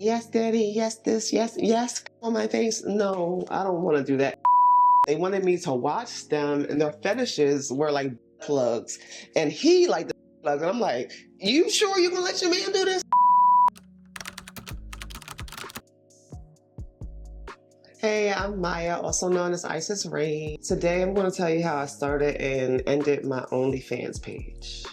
Yes, daddy, yes, this, yes, yes, on my face. No, I don't want to do that. They wanted me to watch them, and their fetishes were like plugs. And he liked the plugs. And I'm like, you sure you gonna let your man do this? Hey, I'm Maya, also known as Isis Rain. Today I'm going to tell you how I started and ended my Onlyfans page.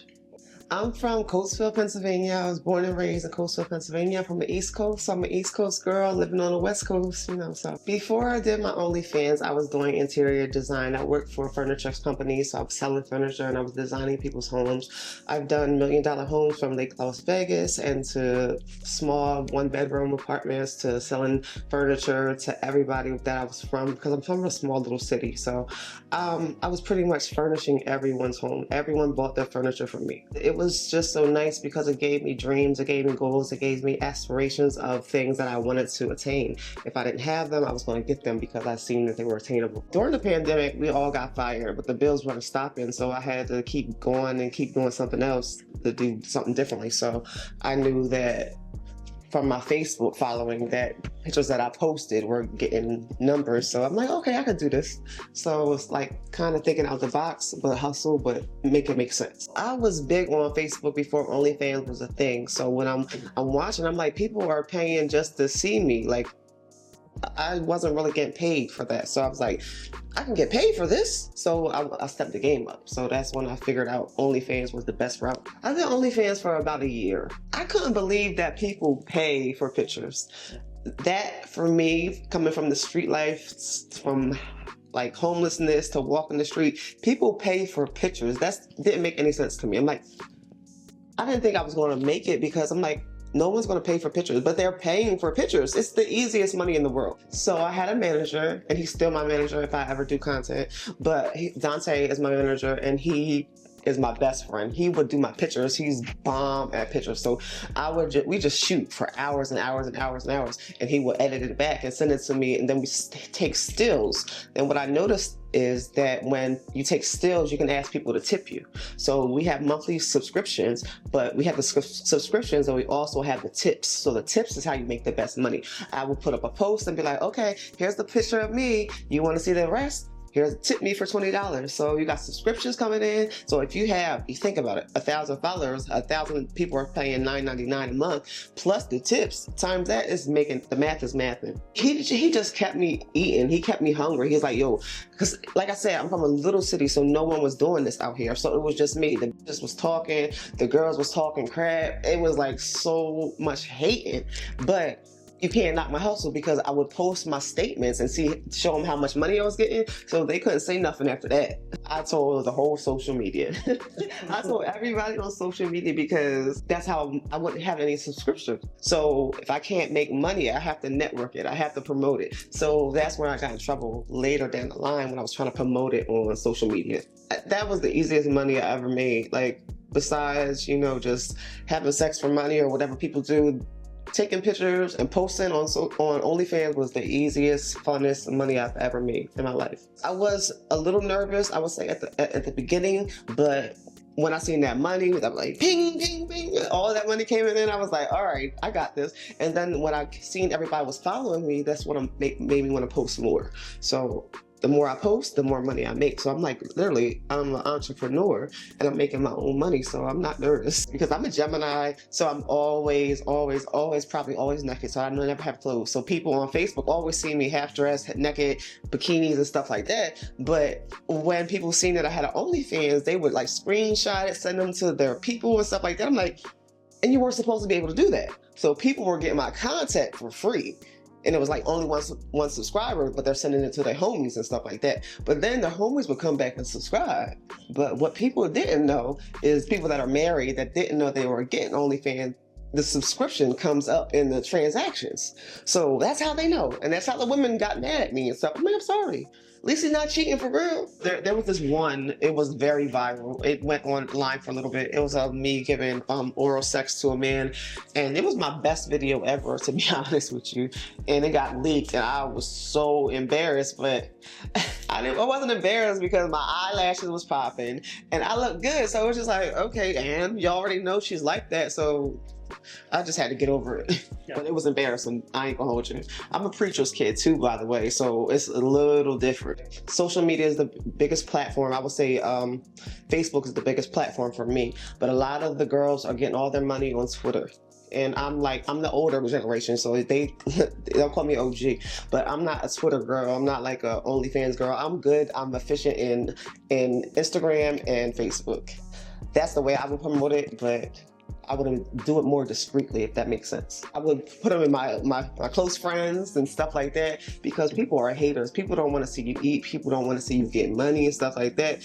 I'm from Coatesville, Pennsylvania. I was born and raised in Coatesville, Pennsylvania. I'm from the East Coast, so I'm an East Coast girl living on the West Coast, so. Before I did my OnlyFans, I was doing interior design. I worked for a furniture company, so I was selling furniture and I was designing people's homes. I've done $1 million homes from Lake Las Vegas and to small one-bedroom apartments to selling furniture to everybody that I was from, because I'm from a small little city. So I was pretty much furnishing everyone's home. Everyone bought their furniture from me. It was just so nice because it gave me dreams, it gave me goals, it gave me aspirations of things that I wanted to attain. If I didn't have them, I was going to get them because I seen that they were attainable. During the pandemic, we all got fired, but the bills weren't stopping, so I had to keep going and keep doing something else to do something differently. So I knew that from my Facebook following that pictures that I posted were getting numbers. So I'm like, okay, I could do this. So it's like kind of thinking out the box, but hustle, but make it make sense. I was big on Facebook before OnlyFans was a thing. So when I'm watching, I'm like, people are paying just to see me. Like, I wasn't really getting paid for that. So I was like, I can get paid for this. So I stepped the game up. So that's when I figured out OnlyFans was the best route. I did OnlyFans for about a year. I couldn't believe that people pay for pictures. That, for me, coming from the street life, from like homelessness to walking the street, people pay for pictures. That didn't make any sense to me. I'm like, I didn't think I was going to make it because I'm like, no one's going to pay for pictures, but they're paying for pictures. It's the easiest money in the world. So I had a manager, and he's still my manager if I ever do content, but Dante is my manager, and he is my best friend. He would do my pictures. He's bomb at pictures. So we just shoot for hours and hours and hours and hours, and he would edit it back and send it to me, and then we take stills. And what I noticed is that when you take stills, you can ask people to tip you. So we have monthly subscriptions, but we have the subscriptions and we also have the tips. So the tips is how you make the best money. I will put up a post and be like, okay, here's the picture of me. You want to see the rest? Here's tip me for $20. So you got subscriptions coming in. So if you think about it, 1,000 followers, 1,000 people are paying $9.99 a month, plus the tips, times that is making, the math is mathing. He just kept me eating. He kept me hungry. He's like, yo, because like I said, I'm from a little city, so no one was doing this out here. So it was just me. The bitches was talking, the girls was talking crap. It was like so much hating, but you can't knock my hustle because I would post my statements and show them how much money I was getting, so they couldn't say nothing after that. I told the whole social media. I told everybody on social media because that's how I wouldn't have any subscription. So if I can't make money, I have to network it. I have to promote it. So that's where I got in trouble later down the line when I was trying to promote it on social media. That was the easiest money I ever made. Like, besides, just having sex for money or whatever people do, taking pictures and posting on OnlyFans was the easiest, funnest money I've ever made in my life. I was a little nervous, I would say, at the beginning, but when I seen that money, I'm like, ping, ping, ping, all that money came in, I was like, all right, I got this. And then when I seen everybody was following me, that's what made me want to post more. So the more I post, the more money I make. So I'm like, literally, I'm an entrepreneur and I'm making my own money. So I'm not nervous because I'm a Gemini. So I'm always probably always naked. So I never have clothes. So people on Facebook always see me half dressed, naked, bikinis and stuff like that. But when people seen that I had an OnlyFans, they would like screenshot it, send them to their people and stuff like that. I'm like, and you weren't supposed to be able to do that. So people were getting my content for free. And it was like only one subscriber, but they're sending it to their homies and stuff like that. But then the homies would come back and subscribe. But what people didn't know is people that are married that didn't know they were getting OnlyFans, the subscription comes up in the transactions. So that's how they know. And that's how the women got mad at me and stuff. I mean, I'm sorry. At least he's not cheating for real. There was this one, it was very viral. It went online for a little bit. It was of me giving oral sex to a man. And it was my best video ever, to be honest with you. And it got leaked and I was so embarrassed, but I wasn't embarrassed because my eyelashes was popping and I looked good. So it was just like, okay, and you already know she's like that. So I just had to get over it. Yeah. But it was embarrassing. I ain't gonna hold you. I'm a preacher's kid too, by the way, so it's a little different. Social media is the biggest platform. I would say Facebook is the biggest platform for me, but a lot of the girls are getting all their money on Twitter. And I'm the older generation, so they'll call me OG, but I'm not a Twitter girl. I'm not like a OnlyFans girl. I'm good. I'm efficient in Instagram and Facebook. That's the way I would promote it, but I would do it more discreetly, if that makes sense. I would put them in my close friends and stuff like that, because people are haters. People don't want to see you eat. People don't want to see you get money and stuff like that.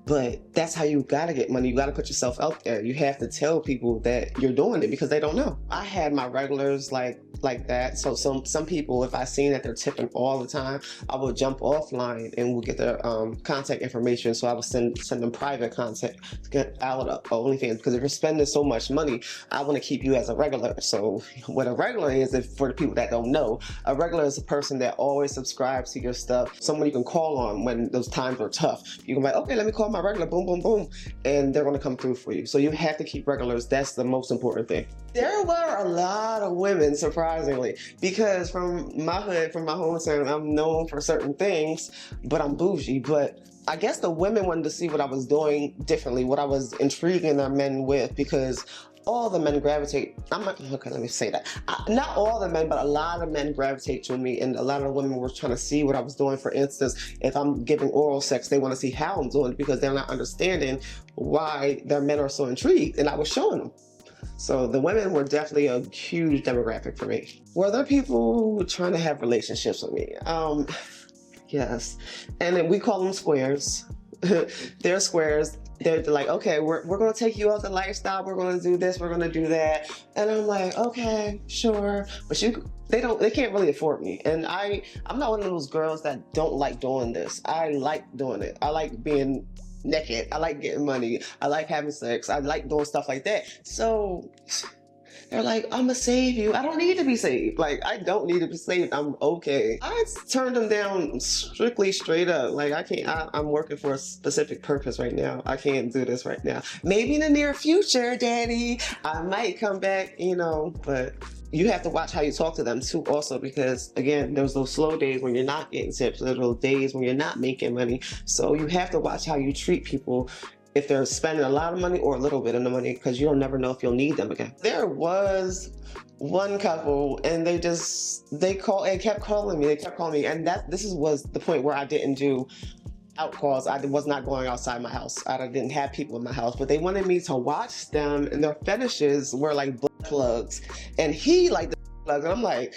But that's how you gotta get money. You gotta put yourself out there. You have to tell people that you're doing it because they don't know. I had my regulars like that. So some people, if I seen that they're tipping all the time, I would jump offline and we'll get their contact information. So I would send them private content to get out of OnlyFans, because if you're spending so much money, I want to keep you as a regular. So what a regular is, for the people that don't know, a regular is a person that always subscribes to your stuff. Someone you can call on when those times are tough. You can be like, okay, let me call my regular, boom, boom, boom, and they're going to come through for you. So you have to keep regulars. That's the most important thing. There were a lot of women, surprisingly, because from my hood, from my hometown, I'm known for certain things, but I'm bougie. But I guess the women wanted to see what I was doing differently, what I was intriguing their men with, because all the men gravitate, okay, let me say that. Not all the men, but a lot of men gravitate to me, and a lot of women were trying to see what I was doing. For instance, if I'm giving oral sex, they want to see how I'm doing it, because they're not understanding why their men are so intrigued, and I was showing them. So the women were definitely a huge demographic for me. Were there people trying to have relationships with me? Yes. And then we call them squares. They're squares. They're like, okay, we're going to take you out the lifestyle. We're going to do this. We're going to do that. And I'm like, okay, sure. But they can't really afford me. And I'm not one of those girls that don't like doing this. I like doing it. I like being naked. I like getting money. I like having sex. I like doing stuff like that. So they're like, I'm gonna save you. I don't need to be saved. Like, I don't need to be saved. I'm okay. I turned them down strictly straight up. Like, I can't, I'm working for a specific purpose right now. I can't do this right now. Maybe in the near future, daddy, I might come back, but you have to watch how you talk to them too also, because again, there's those slow days when you're not getting tips. There's those days when you're not making money. So you have to watch how you treat people, if they're spending a lot of money or a little bit of the money, because you'll never know if you'll need them again. There was one couple, and they kept calling me. And this was the point where I didn't do out calls. I was not going outside my house. I didn't have people in my house, but they wanted me to watch them, and their fetishes were like butt plugs, and he liked the plugs, and I'm like,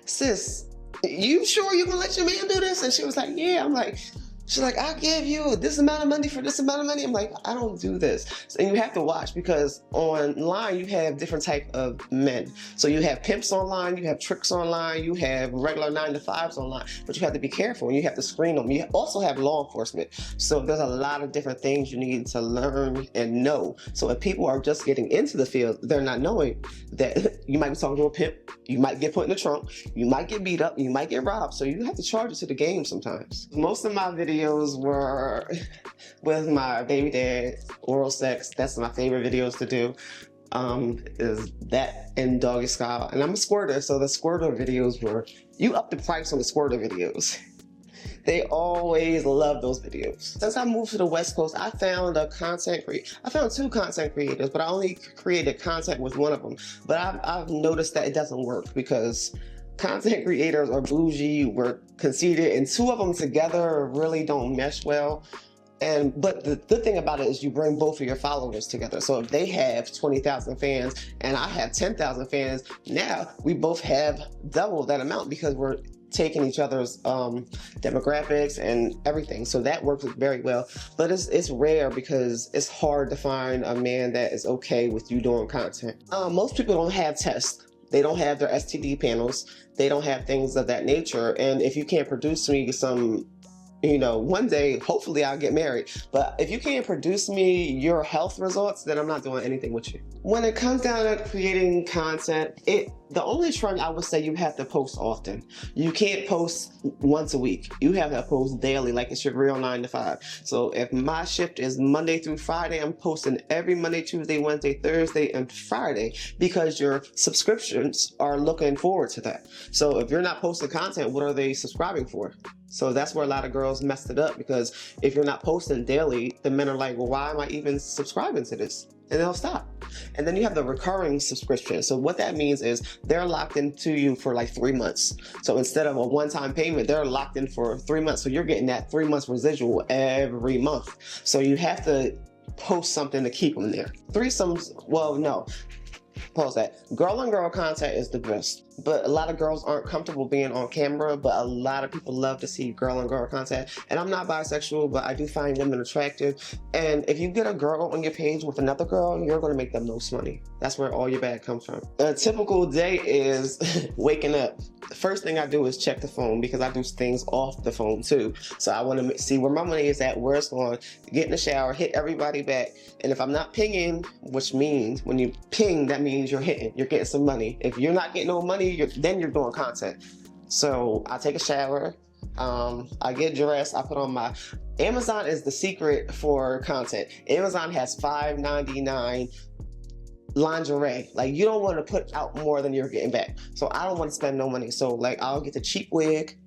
sis, you sure you gonna let your man do this? And she was like, yeah. I'm like, she's like, I'll give you this amount of money for this amount of money. I'm like, I don't do this. And you have to watch, because online you have different type of men. So you have pimps online, you have tricks online, you have regular 9-to-5s online, but you have to be careful and you have to screen them. You also have law enforcement. So there's a lot of different things you need to learn and know. So if people are just getting into the field, they're not knowing that you might be talking to a pimp, you might get put in the trunk, you might get beat up, you might get robbed. So you have to charge it to the game sometimes. Most of my videos were with my baby dad, oral sex. That's my favorite videos to do, is that and doggy style. And I'm a squirter, so the squirter videos were, you up the price on the squirter videos. They always love those videos. Since I moved to the West Coast, I found two content creators, but I only created content with one of them. But I've noticed that it doesn't work, because content creators are bougie, we're conceited, and two of them together really don't mesh well. But the good thing about it is you bring both of your followers together. So if they have 20,000 fans and I have 10,000 fans, now we both have double that amount, because we're taking each other's demographics and everything. So that works very well. But it's rare, because it's hard to find a man that is okay with you doing content. Most people don't have tests. They don't have their STD panels. They don't have things of that nature. And if you can't produce me some You know, one day, hopefully I'll get married. But if you can't produce me your health results, then I'm not doing anything with you. When it comes down to creating content, the only trend I would say you have to post often. You can't post once a week. You have to post daily, like it's your real 9 to 5. So if my shift is Monday through Friday, I'm posting every Monday, Tuesday, Wednesday, Thursday, and Friday because your subscriptions are looking forward to that. So if you're not posting content, what are they subscribing for? So that's where a lot of girls messed it up, because if you're not posting daily, the men are like, well, why am I even subscribing to this? And they'll stop. And then you have the recurring subscription. So what that means is they're locked into you for like 3 months. So instead of a one-time payment, they're locked in for 3 months. So you're getting that 3 months residual every month. So you have to post something to keep them there. Threesomes, well, no. Pause that. Girl on girl content is the best, but a lot of girls aren't comfortable being on camera, but a lot of people love to see girl on girl content. And I'm not bisexual, but I do find women attractive. And if you get a girl on your page with another girl, you're going to make the most money. That's where all your bag comes from. A typical day is waking up. The first thing I do is check the phone, because I do things off the phone too. So I want to see where my money is at, where it's going, get in the shower, hit everybody back. And if I'm not pinging, which means when you ping, that means you're hitting, you're getting some money. If you're not getting no money, then you're doing content. So I take a shower, I get dressed, I put on my, Amazon is the secret for content. Amazon has $5.99 lingerie. Like, you don't want to put out more than you're getting back. So I don't want to spend no money. So like, I'll get the cheap wig,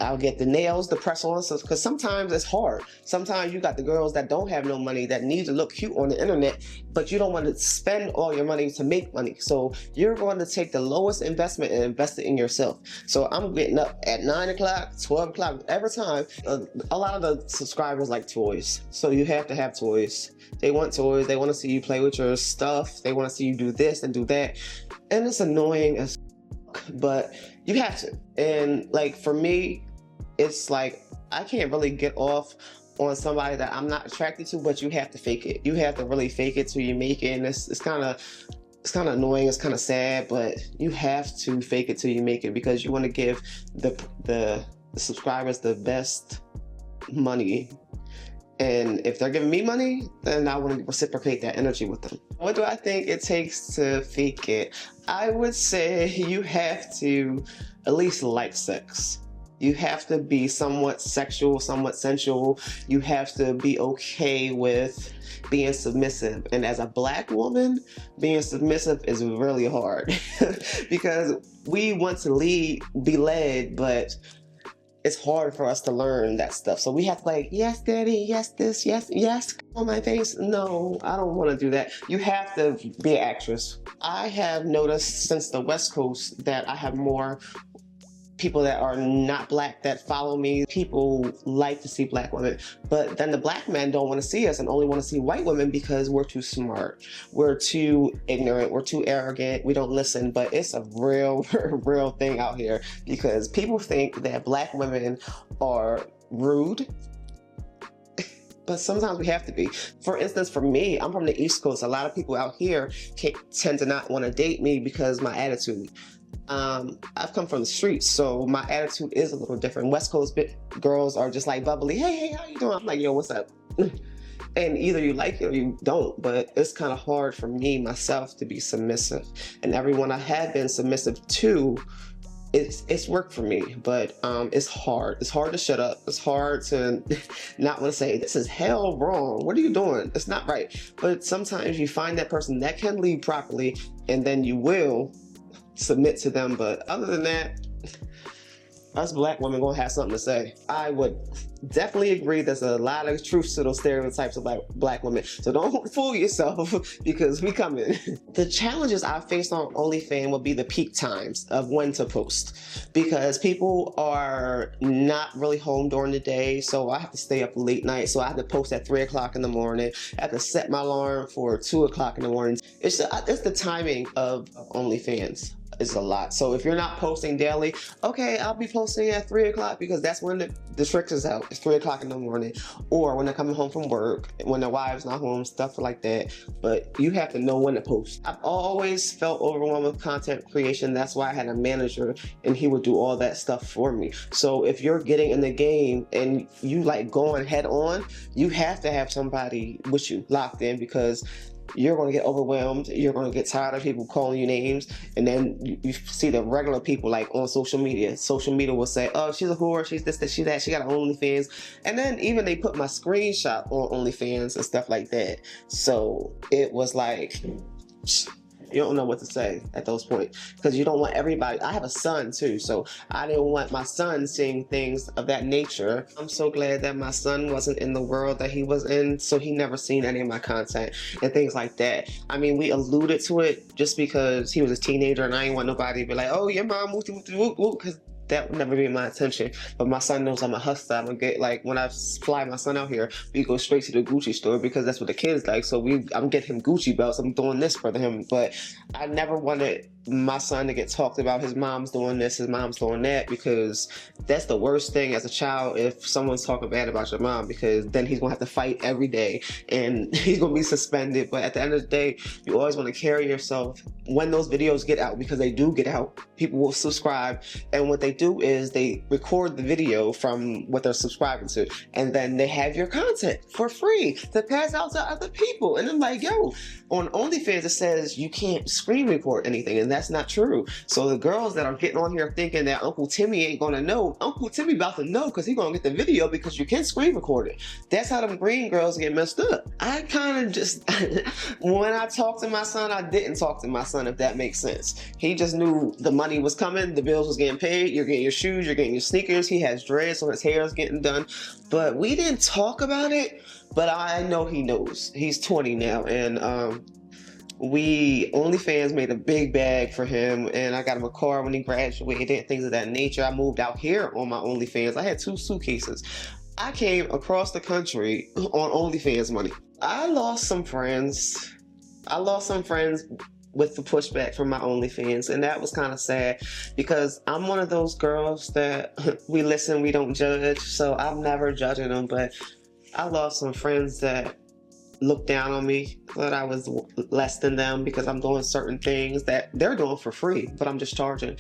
I'll get the nails, the press-ons, because sometimes it's hard. Sometimes you got the girls that don't have no money that need to look cute on the internet, but you don't want to spend all your money to make money. So you're going to take the lowest investment and invest it in yourself. So I'm getting up at 9 o'clock, 12 o'clock, every time. A lot of the subscribers like toys. So you have to have toys. They want toys. They want to see you play with your stuff. They want to see you do this and do that. And it's annoying as but you have to. And like, for me, it's like, I can't really get off on somebody that I'm not attracted to, but you have to fake it. You have to really fake it till you make it. And it's kind of annoying. It's kind of sad, but you have to fake it till you make it, because you want to give the subscribers the best money. And if they're giving me money, then I want to reciprocate that energy with them. What do I think it takes to fake it? I would say you have to at least like sex. You have to be somewhat sexual, somewhat sensual. You have to be okay with being submissive. And as a Black woman, being submissive is really hard because we want to be led, but it's hard for us to learn that stuff. So we have to like, yes, daddy, yes, this, yes, yes, on my face. No, I don't want to do that. You have to be an actress. I have noticed since the West Coast that I have more people that are not Black that follow me. People like to see Black women, but then the Black men don't want to see us and only want to see white women because we're too smart, we're too ignorant, we're too arrogant, we don't listen. But it's a real thing out here, because people think that Black women are rude, but sometimes we have to be. For instance, for me, I'm from the East Coast. A lot of people out here tend to not want to date me because my attitude. I've come from the streets, so my attitude is a little different. West Coast girls are just like bubbly. Hey, how you doing? I'm like, yo, what's up? And either you like it or you don't, but it's kind of hard for me, myself, to be submissive. And everyone I have been submissive to, it's worked for me, but it's hard. It's hard to shut up. It's hard to not want to say, this is hell wrong. What are you doing? It's not right. But sometimes you find that person that can lead properly, and then you will submit to them. But other than that, us Black women gonna have something to say. I would definitely agree there's a lot of truth to those stereotypes about Black women. So don't fool yourself, because we coming. The challenges I faced on OnlyFans will be the peak times of when to post, because people are not really home during the day, so I have to stay up late night. So I have to post at 3 o'clock in the morning. I have to set my alarm for 2 o'clock in the morning. It's the timing of OnlyFans. Is a lot. So if you're not posting daily, okay, I'll be posting at 3 o'clock because that's when the trick is out. It's 3 o'clock in the morning, or when they're coming home from work, when their wives not home, stuff like that. But you have to know when to post. I've always felt overwhelmed with content creation. That's why I had a manager, and he would do all that stuff for me. So if you're getting in the game and you like going head on, you have to have somebody with you locked in, because you're going to get overwhelmed. You're going to get tired of people calling you names. And then you see the regular people like on social media. Social media will say, oh, she's a whore, she's this, she that, she got an OnlyFans. And then even they put my screenshot on OnlyFans and stuff like that. So it was like, you don't know what to say at those points, because you don't want everybody. I have a son too, so I didn't want my son seeing things of that nature. I'm so glad that my son wasn't in the world that he was in, so he never seen any of my content and things like that. I mean, we alluded to it just because he was a teenager, and I didn't want nobody to be like, oh, your mom, because that would never be my intention. But my son knows I'm a hustler. I'm gonna get, like, when I fly my son out here, we go straight to the Gucci store because that's what the kids like. So I'm getting him Gucci belts. I'm doing this for him. But I never wanted my son to get talked about. His mom's doing this, his mom's doing that, because that's the worst thing as a child, if someone's talking bad about your mom, because then he's gonna have to fight every day and he's gonna be suspended. But at the end of the day, you always want to carry yourself when those videos get out, because they do get out. People will subscribe, and what they do is they record the video from what they're subscribing to, and then they have your content for free to pass out to other people. And I'm like, yo, on OnlyFans it says you can't screen record anything, and that's not true. So the girls that are getting on here thinking that Uncle Timmy ain't gonna know, Uncle Timmy about to know, because he's gonna get the video, because you can screen record it. That's how them green girls get messed up. I kind of just, when I talked to my son, I didn't talk to my son, if that makes sense. He just knew the money was coming, the bills was getting paid, you're getting your shoes, you're getting your sneakers. He has dreads, so his hair is getting done. But we didn't talk about it, but I know he knows. He's 20 now, and OnlyFans made a big bag for him, and I got him a car when he graduated and things of that nature. I moved out here on my OnlyFans. I had 2 suitcases. I came across the country on OnlyFans money. I lost some friends with the pushback from my OnlyFans, and that was kind of sad, because I'm one of those girls that we listen, we don't judge, so I'm never judging them. But I lost some friends that looked down on me, that I was less than them because I'm doing certain things that they're doing for free, but I'm just charging.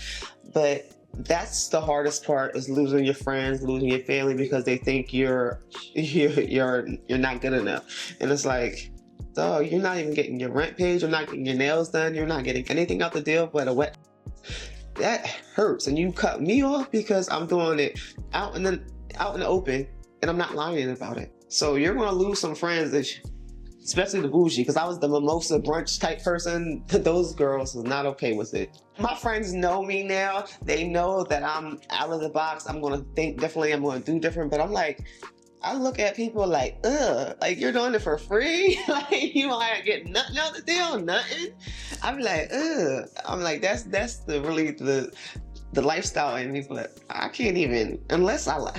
But that's the hardest part, is losing your friends, losing your family, because they think you're not good enough. And it's like, oh, you're not even getting your rent paid, you're not getting your nails done, you're not getting anything out the deal but a wet. That hurts. And you cut me off because I'm doing it out in the open, and I'm not lying about it. So you're gonna lose some friends, especially the bougie, because I was the mimosa brunch type person. Those girls was not okay with it. My friends know me now. They know that I'm out of the box. I'm gonna think differently, I'm gonna do different. But I'm like, I look at people like, ugh, like, you're doing it for free? Like, you might get nothing out the deal, nothing? I'm like, ugh. I'm like, that's the lifestyle in me, but I can't even, unless I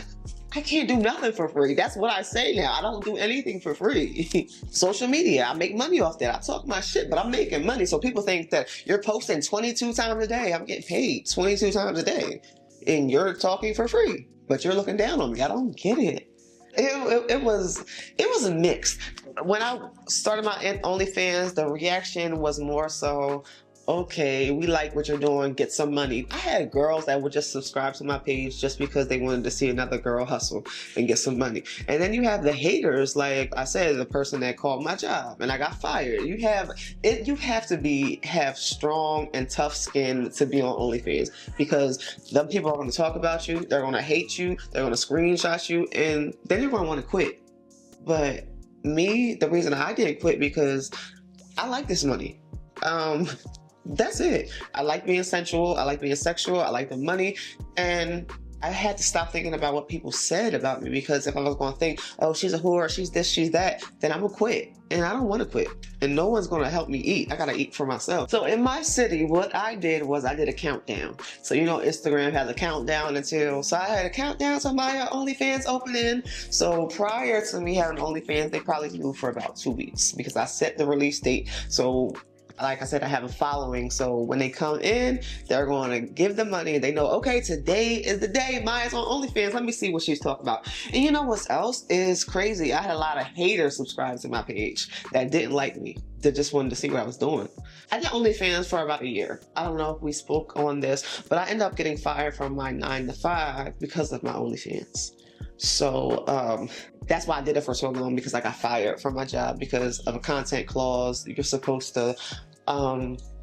can't do nothing for free. That's what I say now. I don't do anything for free. Social media, I make money off that. I talk my shit, but I'm making money. So people think that you're posting 22 times a day. I'm getting paid 22 times a day, and you're talking for free, but you're looking down on me. I don't get it. It was a mix. When I started my OnlyFans, the reaction was more so, okay, we like what you're doing, get some money. I had girls that would just subscribe to my page just because they wanted to see another girl hustle and get some money. And then you have the haters, like I said, the person that called my job and I got fired. You have to have strong and tough skin to be on OnlyFans, because them people are going to talk about you, they're going to hate you, they're going to screenshot you, and then you're going to want to quit. But me, the reason I didn't quit, because I like this money. That's it. I like being sensual. I like being sexual. I like the money. And I had to stop thinking about what people said about me, because if I was going to think, oh, she's a whore, she's this, she's that, then I'm going to quit. And I don't want to quit. And no one's going to help me eat. I got to eat for myself. So in my city, what I did was I did a countdown. So, you know, Instagram has a countdown so I had a countdown to my OnlyFans opening. So prior to me having OnlyFans, they probably knew for about 2 weeks, because I set the release date. So Like I said, I have a following, so when they come in, they're going to give the money. They know, okay, today is the day. Maya's on OnlyFans. Let me see what she's talking about. And you know what else is crazy? I had a lot of haters subscribed to my page that didn't like me. They just wanted to see what I was doing. I did OnlyFans for about a year. I don't know if we spoke on this, but I ended up getting fired from my 9 to 5 because of my OnlyFans. So that's why I did it for so long, because I got fired from my job because of a content clause. You're supposed to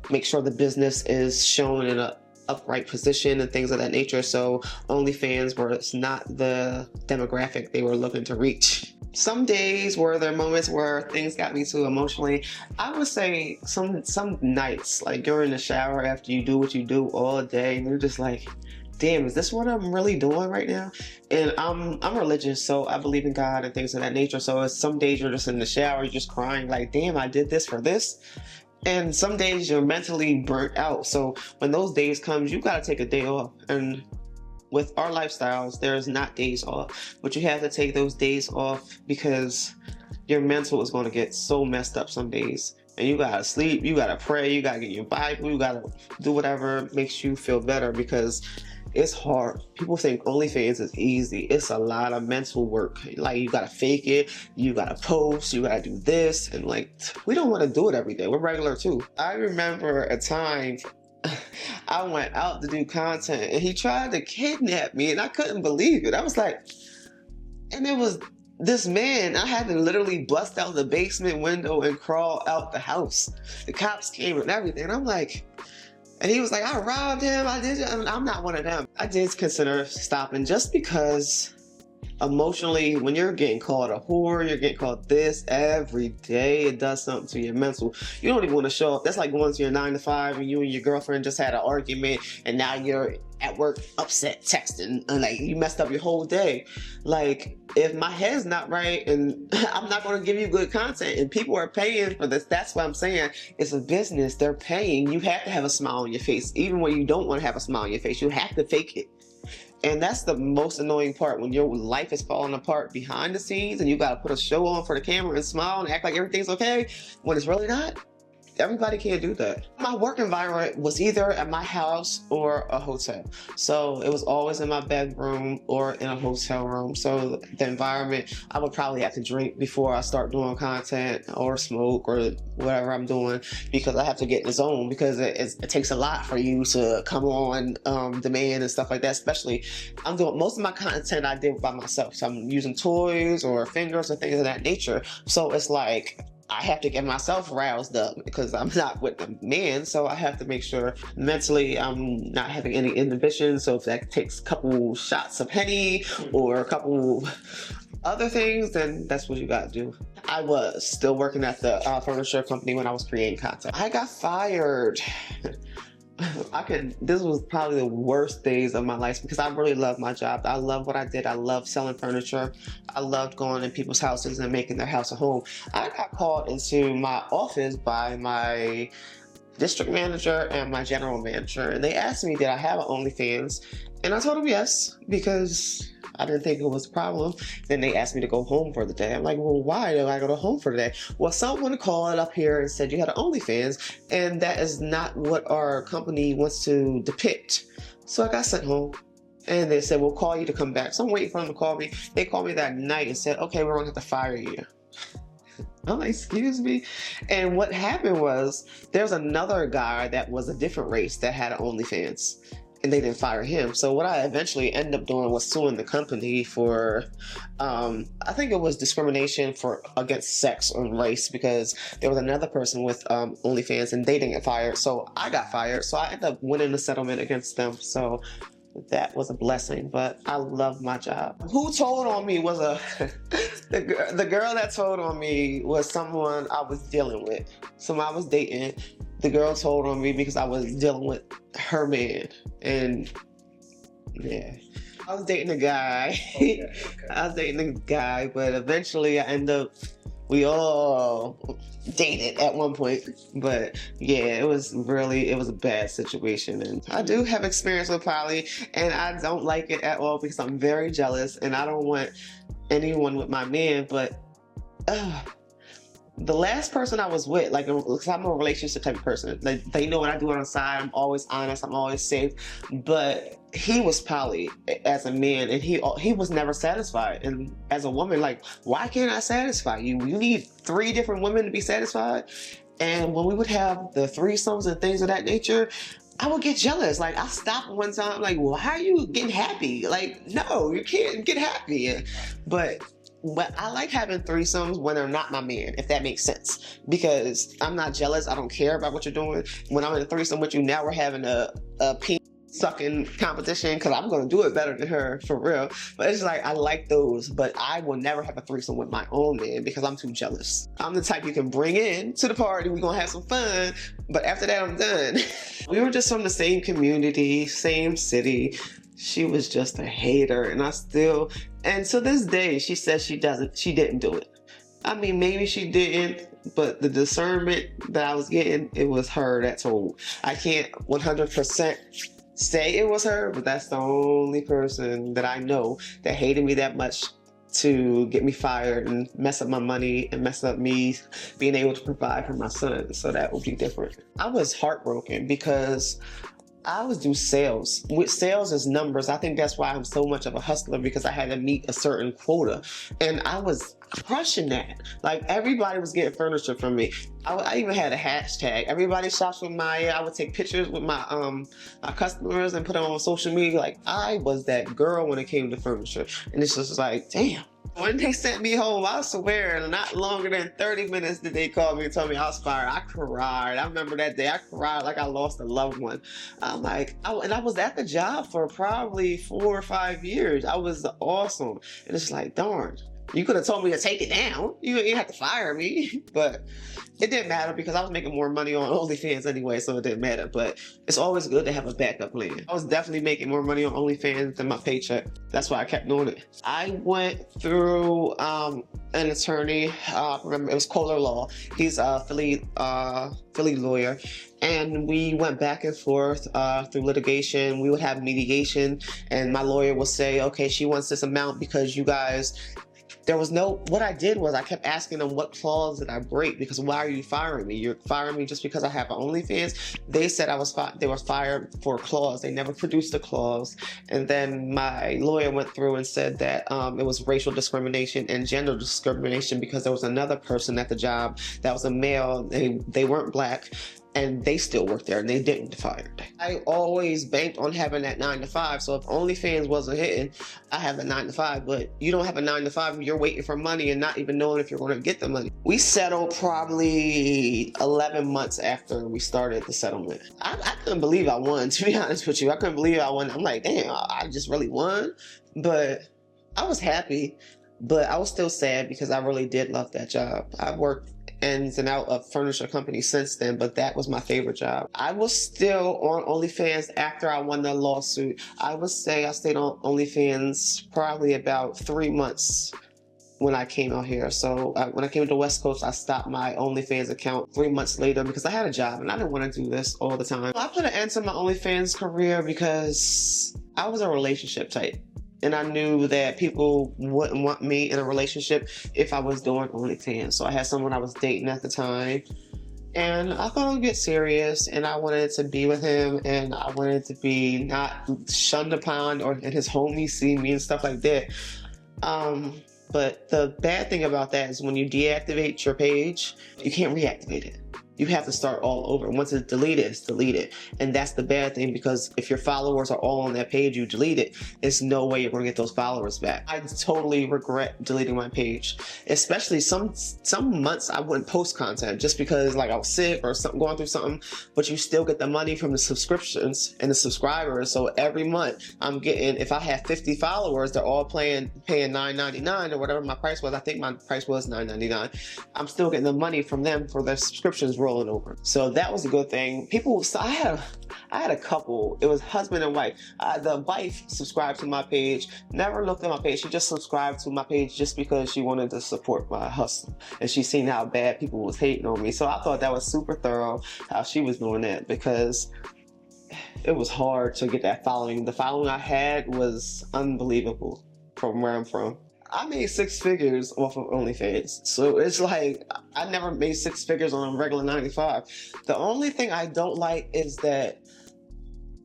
make sure the business is shown in an upright position and things of that nature. So OnlyFans was not the demographic they were looking to reach. Some days were there moments where things got me too emotionally. I would say some nights, like during the shower after you do what you do all day, and you're just like, damn, is this what I'm really doing right now? And I'm religious, so I believe in God and things of that nature. So it's some days you're just in the shower, you're just crying like, damn, I did this for this. And some days you're mentally burnt out. So when those days comes, you gotta take a day off. And with our lifestyles, there's not days off, but you have to take those days off because your mental is gonna get so messed up some days. And you gotta sleep, you gotta pray, you gotta get your Bible, you gotta do whatever makes you feel better, because it's hard. People think OnlyFans is easy. It's a lot of mental work. Like, you gotta fake it, you gotta post, you gotta do this, and like, we don't want to do it every day. We're regular too. I remember a time I went out to do content and he tried to kidnap me, and I couldn't believe it. I was like, and it was this man. I had to literally bust out the basement window and crawl out the house. The cops came and everything. And I'm like, and he was like, I robbed him. I did. I'm not one of them. I did consider stopping just because emotionally, when you're getting called a whore, you're getting called this every day, it does something to your mental. You don't even want to show up. That's like going to your 9 to 5 and you and your girlfriend just had an argument and now you're at work upset texting and like you messed up your whole day. Like, if my head's not right and I'm not going to give you good content and people are paying for this, that's what I'm saying. It's a business. They're paying. You have to have a smile on your face. Even when you don't want to have a smile on your face, you have to fake it. And that's the most annoying part, when your life is falling apart behind the scenes and you got to put a show on for the camera and smile and act like everything's okay when it's really not. Everybody can't do that. My work environment was either at my house or a hotel. So it was always in my bedroom or in a hotel room. So the environment, I would probably have to drink before I start doing content or smoke or whatever I'm doing, because I have to get in the zone, because it takes a lot for you to come on demand and stuff like that. Especially, I'm doing most of my content I did by myself. So I'm using toys or fingers or things of that nature. So it's like, I have to get myself roused up because I'm not with the man. So I have to make sure mentally I'm not having any inhibition. So if that takes a couple shots of Henny or a couple other things, then that's what you gotta do. I was still working at the furniture company when I was creating content. I got fired. This was probably the worst days of my life, because I really loved my job. I love what I did. I loved selling furniture. I loved going in people's houses and making their house a home. I got called into my office by my district manager and my general manager, and they asked me, did I have an OnlyFans? And I told them yes, because I didn't think it was a problem. Then they asked me to go home for the day. I'm like, well, why do I go home for the day? Well, someone called up here and said you had an OnlyFans, and that is not what our company wants to depict. So I got sent home, and they said, we'll call you to come back. So I'm waiting for them to call me. They called me that night and said, okay, we're going to have to fire you. I'm like, excuse me? And what happened was, there's another guy that was a different race that had an OnlyFans, and they didn't fire him. So what I eventually ended up doing was suing the company for, I think it was discrimination against sex or race, because there was another person with OnlyFans and they didn't get fired. So I got fired. So I ended up winning the settlement against them. So that was a blessing, but I love my job. Who told on me was the girl that told on me was someone I was dealing with. Someone I was dating. The girl told on me because I was dealing with her man. And yeah, I was dating a guy. Okay. I was dating a guy, but eventually we all dated at one point. But yeah, it was a bad situation. And I do have experience with poly, and I don't like it at all because I'm very jealous and I don't want anyone with my man. But The last person I was with, like, 'cause I'm a relationship type of person. Like, they know what I do on the side. I'm always honest. I'm always safe. But he was poly as a man, and he was never satisfied. And as a woman, like, why can't I satisfy you? You need 3 different women to be satisfied. And when we would have the threesomes and things of that nature, I would get jealous. Like, I stopped one time, like, well, how are you getting happy? Like, no, you can't get happy. But I like having threesomes when they're not my man, if that makes sense. Because I'm not jealous. I don't care about what you're doing. When I'm in a threesome with you, now we're having a penis sucking competition because I'm going to do it better than her, for real. But it's like, I like those, but I will never have a threesome with my own man because I'm too jealous. I'm the type you can bring in to the party. We're going to have some fun, but after that, I'm done. We were just from the same community, same city. She was just a hater, and to this day, she says she didn't do it. I mean, maybe she didn't, but the discernment that I was getting, it was her that told. I can't 100% say it was her, but that's the only person that I know that hated me that much to get me fired and mess up my money and mess up me being able to provide for my son. So that would be different. I was heartbroken because I always do sales. With sales is numbers. I think that's why I'm so much of a hustler, because I had to meet a certain quota. And I was crushing that. Like, everybody was getting furniture from me. I even had a hashtag. Everybody shops with Maya. I would take pictures with my customers and put them on social media. Like, I was that girl when it came to furniture. And it's just like, damn. When they sent me home, I swear, not longer than 30 minutes did they call me and tell me I was fired. I cried. I remember that day. I cried like I lost a loved one. I'm like, and I was at the job for probably 4 or 5 years. I was awesome. And it's like, darn. You could have told me to take it down. You didn't have to fire me. But it didn't matter because I was making more money on OnlyFans anyway, so it didn't matter. But it's always good to have a backup plan. I was definitely making more money on OnlyFans than my paycheck. That's why I kept doing it. I went through an attorney. Remember, it was Kohler Law. He's a Philly lawyer. And we went back and forth through litigation. We would have mediation, and my lawyer would say, okay, she wants this amount because you guys... what I did was I kept asking them, what clause did I break? Because why are you firing me? You're firing me just because I have an OnlyFans? They said they were fired for a clause. They never produced a clause. And then my lawyer went through and said that it was racial discrimination and gender discrimination because there was another person at the job that was a male. They weren't black. And they still worked there, and they didn't get fired. I always banked on having that 9 to 5. So if OnlyFans wasn't hitting, I have a 9 to 5. But you don't have a 9 to 5. You're waiting for money and not even knowing if you're going to get the money. We settled probably 11 months after we started the settlement. I couldn't believe I won. To be honest with you, I couldn't believe I won. I'm like, damn, I just really won. But I was happy. But I was still sad because I really did love that job. I've worked ins and out of furniture companies since then, but that was my favorite job. I was still on OnlyFans after I won the lawsuit. I would say I stayed on OnlyFans probably about 3 months when I came out here. So when I came to the West Coast, I stopped my OnlyFans account 3 months later because I had a job and I didn't want to do this all the time. I put an end to my OnlyFans career because I was a relationship type. And I knew that people wouldn't want me in a relationship if I was doing OnlyFans. So I had someone I was dating at the time. And I thought it would get serious. And I wanted to be with him. And I wanted to be not shunned upon or and his homies see me and stuff like that. But the bad thing about that is when you deactivate your page, you can't reactivate it. You have to start all over. Once it's deleted, it's deleted. And that's the bad thing, because if your followers are all on that page, you delete it, there's no way you're going to get those followers back. I totally regret deleting my page. Especially some months I wouldn't post content just because like I was sick or something, going through something, but you still get the money from the subscriptions and the subscribers. So every month I'm getting, if I have 50 followers, they're all paying $9.99 or whatever my price was. I think my price was $9.99. I'm still getting the money from them for their subscriptions rolling over. So that was a good thing. People, so I had a couple. It was husband and wife. The wife subscribed to my page, never looked at my page. She just subscribed to my page just because she wanted to support my hustle. And she seen how bad people was hating on me. So I thought that was super thorough how she was doing that, because it was hard to get that following. The following I had was unbelievable from where I'm from. I made six figures off of OnlyFans. So it's like, I never made six figures on a regular 9 to 5. The only thing I don't like is that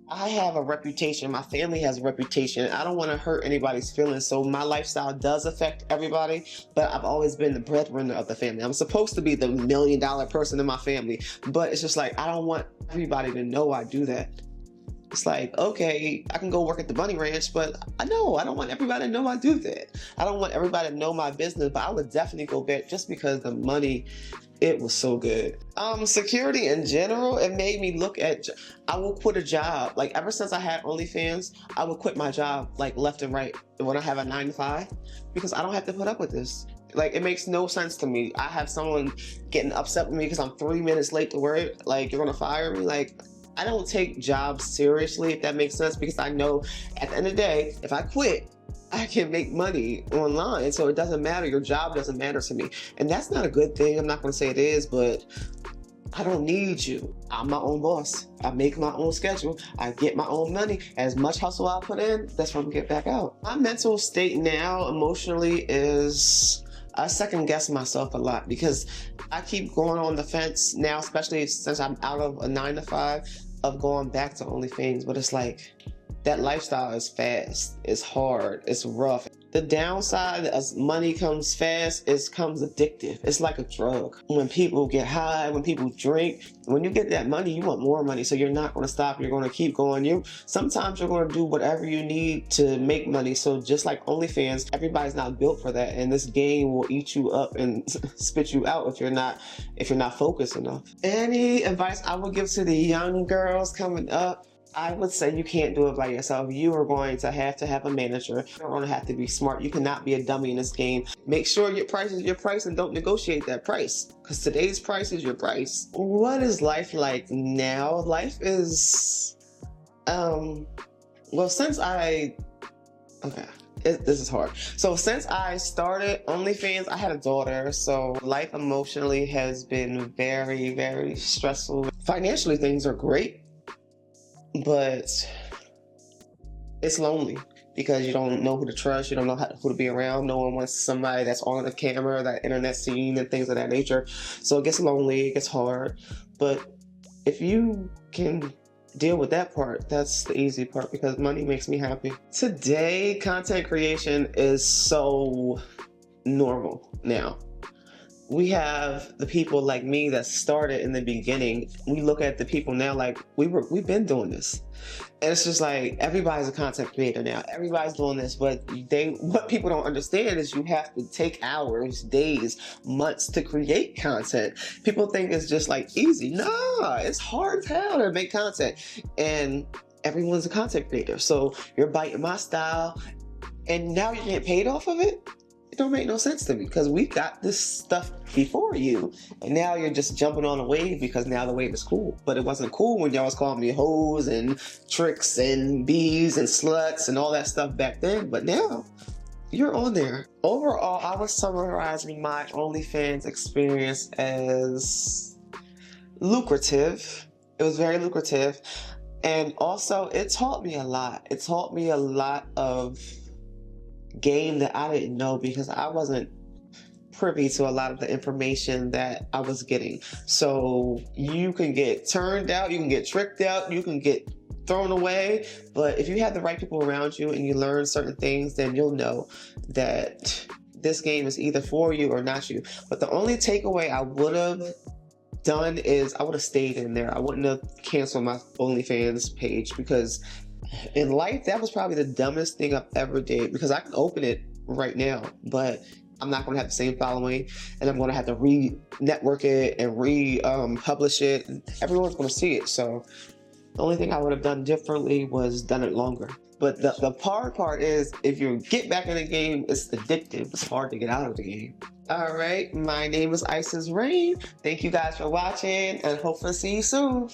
I have a reputation. My family has a reputation. I don't want to hurt anybody's feelings. So my lifestyle does affect everybody, but I've always been the breadwinner of the family. I'm supposed to be the $1 million person in my family, but it's just like, I don't want everybody to know I do that. It's like, okay, I can go work at the Bunny Ranch, but I don't want everybody to know I do that. I don't want everybody to know my business, but I would definitely go back just because the money, it was so good. Security in general, it made me look at, I will quit a job. Like ever since I had OnlyFans, I would quit my job like left and right when I have a 9 to 5 because I don't have to put up with this. Like it makes no sense to me. I have someone getting upset with me because I'm 3 minutes late to work. Like you're gonna fire me? Like I don't take jobs seriously, if that makes sense, because I know at the end of the day, if I quit, I can make money online. So it doesn't matter. Your job doesn't matter to me. And that's not a good thing. I'm not going to say it is, but I don't need you. I'm my own boss. I make my own schedule. I get my own money. As much hustle I put in, that's when I get back out. My mental state now emotionally is, I second guess myself a lot because I keep going on the fence now, especially since I'm out of a 9 to 5, of going back to OnlyFans. But it's like, that lifestyle is fast, it's hard, it's rough. The downside, as money comes fast, it comes addictive. It's like a drug. When people get high, when people drink, when you get that money, you want more money. So you're not going to stop. You're going to keep going. Sometimes you're going to do whatever you need to make money. So just like OnlyFans, everybody's not built for that. And this game will eat you up and spit you out if you're not focused enough. Any advice I would give to the young girls coming up? I would say you can't do it by yourself. You are going to have a manager. You're going to have to be smart. You cannot be a dummy in this game. Make sure your price is your price and don't negotiate that price, because today's price is your price. What is life like now? Life is, well, since this is hard. So since I started OnlyFans, I had a daughter. So life emotionally has been very, very stressful. Financially, things are great, but it's lonely because you don't know who to trust. You don't know who to be around. No one wants somebody that's on the camera, that internet scene and things of that nature. So it gets lonely, it gets hard. But if you can deal with that part, that's the easy part, because money makes me happy. Today, content creation is so normal now. We have the people like me that started in the beginning. We look at the people now like we've been doing this. And it's just like, everybody's a content creator now. Everybody's doing this, but what people don't understand is you have to take hours, days, months to create content. People think it's just like easy. Nah, it's hard as hell to make content. And everyone's a content creator. So you're biting my style and now you get paid off of it? It don't make no sense to me, because we got this stuff before you, and now you're just jumping on a wave because now the wave is cool. But it wasn't cool when y'all was calling me hoes and tricks and bees and sluts and all that stuff back then. But now you're on there. Overall, I would summarize my OnlyFans experience as lucrative. It was very lucrative, and also it taught me a lot. It taught me a lot of game that I didn't know, because I wasn't privy to a lot of the information that I was getting. So you can get turned out, you can get tricked out, you can get thrown away, but if you have the right people around you and you learn certain things, then you'll know that this game is either for you or not you. But the only takeaway I would have done is I would have stayed in there. I wouldn't have canceled my OnlyFans page, because in life, that was probably the dumbest thing I've ever did, because I can open it right now, but I'm not going to have the same following, and I'm going to have to re-network it and re-publish it. Everyone's going to see it. So the only thing I would have done differently was done it longer. But the hard part is, if you get back in the game, it's addictive. It's hard to get out of the game. All right, my name is Isis Rain. Thank you guys for watching, and hopefully see you soon.